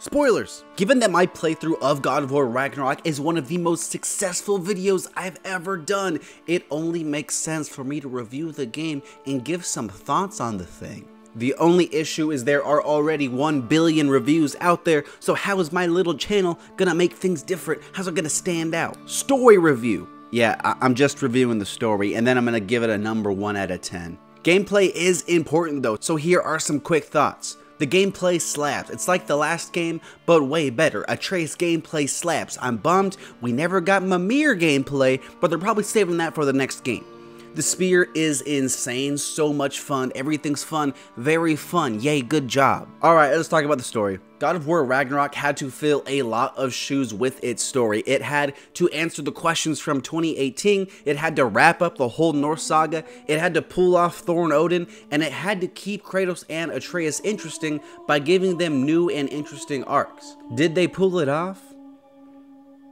Spoilers! Given that my playthrough of God of War Ragnarok is one of the most successful videos I've ever done, it only makes sense for me to review the game and give some thoughts on the thing. The only issue is there are already 1 billion reviews out there, so how is my little channel gonna make things different? How's it gonna stand out? Story review. Yeah, I'm just reviewing the story, and then I'm gonna give it a number 1 out of 10. Gameplay is important though, so here are some quick thoughts. The gameplay slaps. It's like the last game, but way better. Atreus gameplay slaps. I'm bummed we never got Mimir gameplay, but they're probably saving that for the next game. The spear is insane, so much fun, everything's fun, very fun, yay, good job. Alright, let's talk about the story. God of War Ragnarok had to fill a lot of shoes with its story. It had to answer the questions from 2018, it had to wrap up the whole Norse saga, it had to pull off Thor and Odin, and it had to keep Kratos and Atreus interesting by giving them new and interesting arcs. Did they pull it off?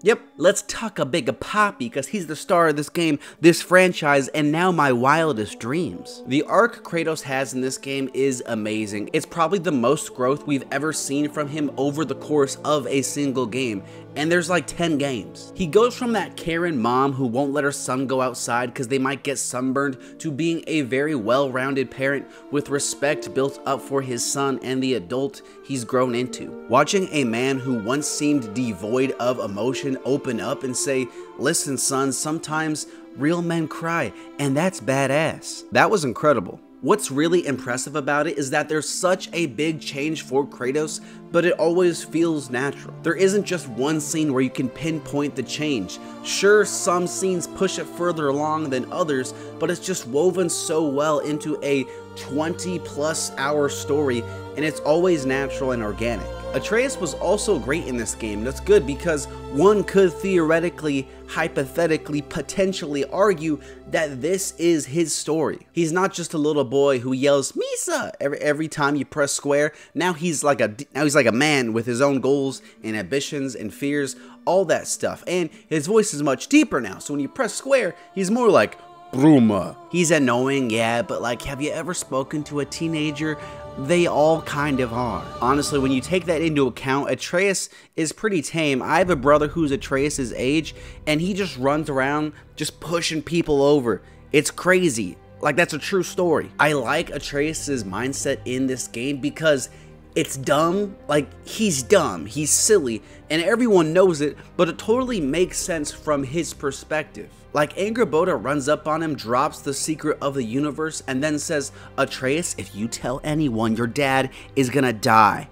Yep, let's talk a big Poppy, because he's the star of this game, this franchise, and now my wildest dreams. The arc Kratos has in this game is amazing. It's probably the most growth we've ever seen from him over the course of a single game, and there's like 10 games. He goes from that Karen mom who won't let her son go outside because they might get sunburned to being a very well-rounded parent with respect built up for his son and the adult he's grown into. Watching a man who once seemed devoid of emotion open up and say, "Listen son, sometimes real men cry, and that's badass." That was incredible. What's really impressive about it is that there's such a big change for Kratos, but it always feels natural. There isn't just one scene where you can pinpoint the change. Sure, some scenes push it further along than others, but it's just woven so well into a 20+ hour story, and it's always natural and organic. Atreus was also great in this game. That's good because one could theoretically, hypothetically, potentially argue that this is his story. He's not just a little boy who yells Misa every time you press square. Now he's like a man with his own goals and ambitions and fears, all that stuff. And his voice is much deeper now. So when you press square, he's more like Bruma. He's annoying, yeah, but like, have you ever spoken to a teenager? They all kind of are. Honestly, when you take that into account, Atreus is pretty tame. I have a brother who's Atreus' age, and he just runs around just pushing people over. It's crazy. Like, that's a true story. I like Atreus' mindset in this game because it's dumb. Like, he's dumb, he's silly, and everyone knows it, but it totally makes sense from his perspective. Like, Angrboda runs up on him, drops the secret of the universe, and then says, "Atreus, if you tell anyone, your dad is gonna die."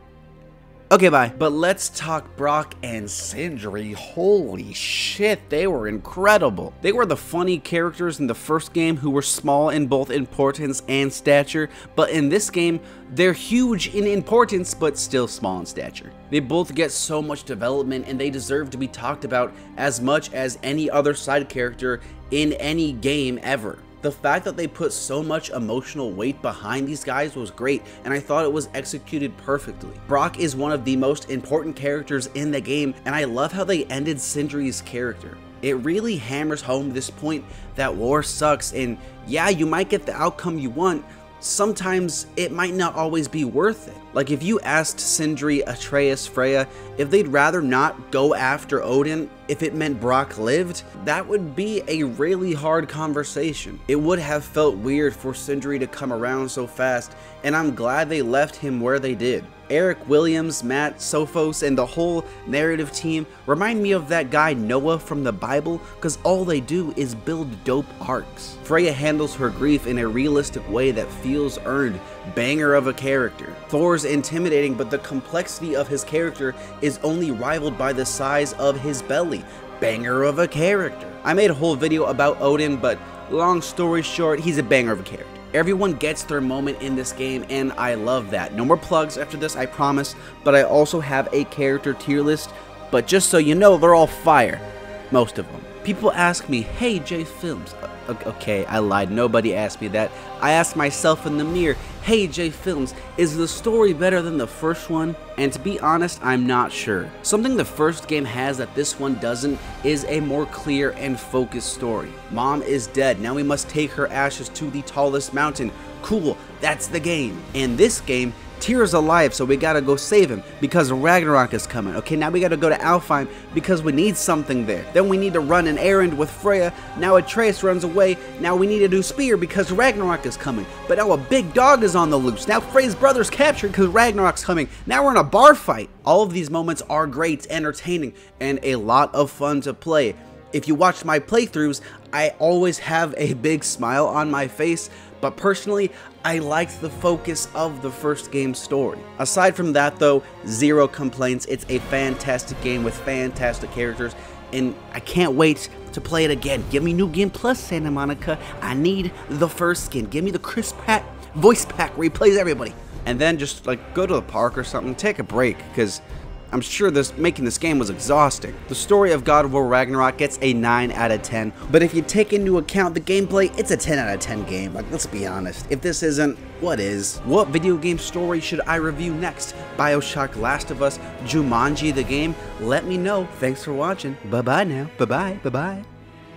Okay, bye. But let's talk Brock and Sindri. Holy shit, they were incredible. They were the funny characters in the first game who were small in both importance and stature, but in this game, they're huge in importance, but still small in stature. They both get so much development, and they deserve to be talked about as much as any other side character in any game ever. The fact that they put so much emotional weight behind these guys was great, and I thought it was executed perfectly. Brock is one of the most important characters in the game, and I love how they ended Sindri's character. It really hammers home this point that war sucks, and yeah, you might get the outcome you want. Sometimes it might not always be worth it. Like, if you asked Sindri, Atreus, Freya if they'd rather not go after Odin if it meant Brock lived, that would be a really hard conversation. It would have felt weird for Sindri to come around so fast, and I'm glad they left him where they did. Eric, Williams, Matt, Sophos, and the whole narrative team remind me of that guy Noah from the Bible, because all they do is build dope arcs. Freya handles her grief in a realistic way that feels earned. Banger of a character. Thor's intimidating, but the complexity of his character is only rivaled by the size of his belly. Banger of a character. I made a whole video about Odin, but long story short, he's a banger of a character. Everyone gets their moment in this game, and I love that. No more plugs after this, I promise, but I also have a character tier list, but just so you know, they're all fire. Most of them. People ask me, "Hey, J Films." Okay, I lied. Nobody asked me that. I asked myself in the mirror, "Hey, J Films, is the story better than the first one?" And to be honest, I'm not sure. Something the first game has that this one doesn't is a more clear and focused story. Mom is dead. Now we must take her ashes to the tallest mountain. Cool, that's the game. And this game Tyr's alive, so we gotta go save him because Ragnarok is coming. Okay, now we gotta go to Alfheim because we need something there. Then we need to run an errand with Freya. Now Atreus runs away. Now we need to do Spear because Ragnarok is coming. But now a big dog is on the loose. Now Frey's brother's captured because Ragnarok's coming. Now we're in a bar fight. All of these moments are great, entertaining, and a lot of fun to play. If you watch my playthroughs, I always have a big smile on my face, but personally, I liked the focus of the first game's story. Aside from that though, zero complaints. It's a fantastic game with fantastic characters, and I can't wait to play it again. Give me New Game Plus, Santa Monica. I need the first skin. Give me the Chris Pratt voice pack where he plays everybody. And then just like go to the park or something, take a break, because I'm sure making this game was exhausting. The story of God of War Ragnarok gets a 9 out of 10, but if you take into account the gameplay, it's a 10 out of 10 game. Like, let's be honest. If this isn't, what is? What video game story should I review next? BioShock, Last of Us, Jumanji the game? Let me know. Thanks for watching. Bye-bye now. Bye-bye. Bye-bye.